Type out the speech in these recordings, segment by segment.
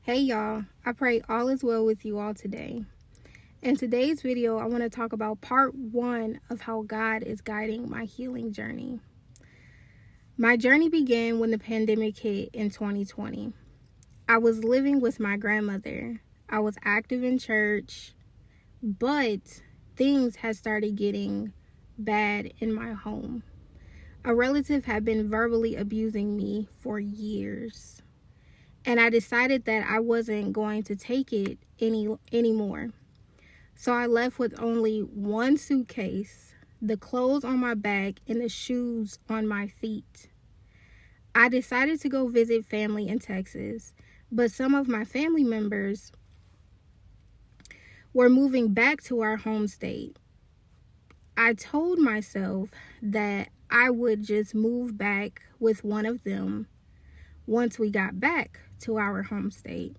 Hey y'all, I pray all is well with you all today. In today's video, I want to talk about part 1 of how God is guiding my healing journey. My journey began when the pandemic hit in 2020. I was living with my grandmother. I was active in church, but things had started getting bad in my home. A relative had been verbally abusing me for years. And I decided that I wasn't going to take it anymore. So I left with only one suitcase, the clothes on my back, and the shoes on my feet. I decided to go visit family in Texas, but some of my family members were moving back to our home state. I told myself that I would just move back with one of them once we got back to our home state.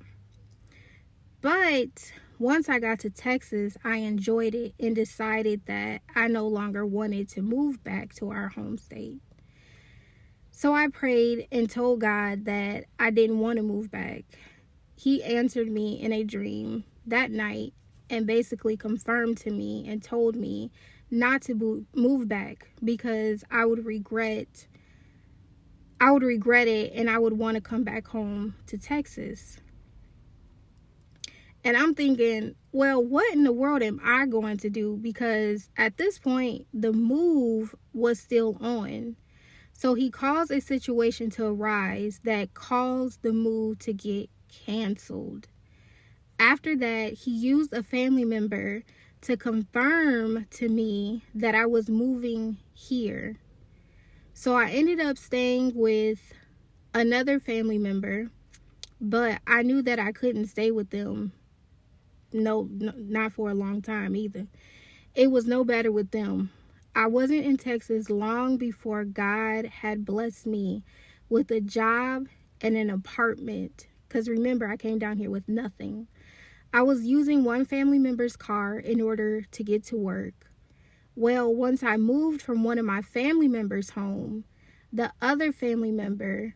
But once I got to Texas, I enjoyed it and decided that I no longer wanted to move back to our home state. So I prayed and told God that I didn't want to move back. He answered me in a dream that night and basically confirmed to me and told me not to move back because I would regret it and I would want to come back home to Texas. And I'm thinking, well, what in the world am I going to do? Because at this point, the move was still on. So he caused a situation to arise that caused the move to get canceled. After that, he used a family member to confirm to me that I was moving here. So I ended up staying with another family member, but I knew that I couldn't stay with them. No, not for a long time either. It was no better with them. I wasn't in Texas long before God had blessed me with a job and an apartment. Because remember, I came down here with nothing. I was using one family member's car in order to get to work. Well, once I moved from one of my family members' home, the other family member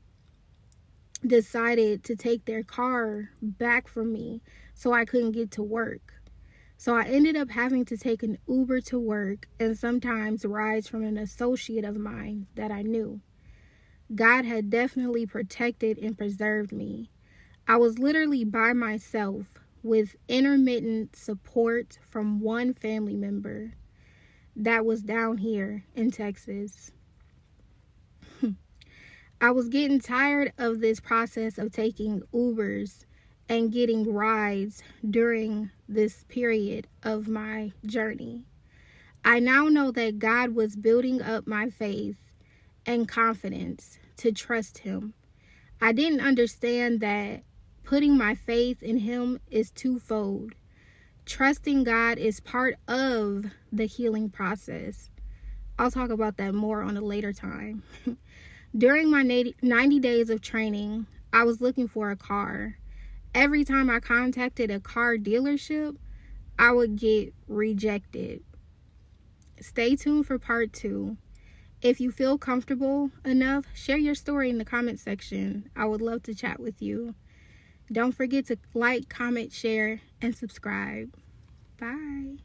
decided to take their car back from me so I couldn't get to work. So I ended up having to take an Uber to work and sometimes rides from an associate of mine that I knew. God had definitely protected and preserved me. I was literally by myself with intermittent support from one family member that was down here in Texas. I was getting tired of this process of taking Ubers and getting rides during this period of my journey. I now know that God was building up my faith and confidence to trust Him. I didn't understand that putting my faith in Him is twofold. Trusting God is part of the healing process. I'll talk about that more on a later time. During my 90 days of training, I was looking for a car. Every time I contacted a car dealership, I would get rejected. Stay tuned for part 2. If you feel comfortable enough, share your story in the comment section. I would love to chat with you. Don't forget to like, comment, share, and subscribe. Bye.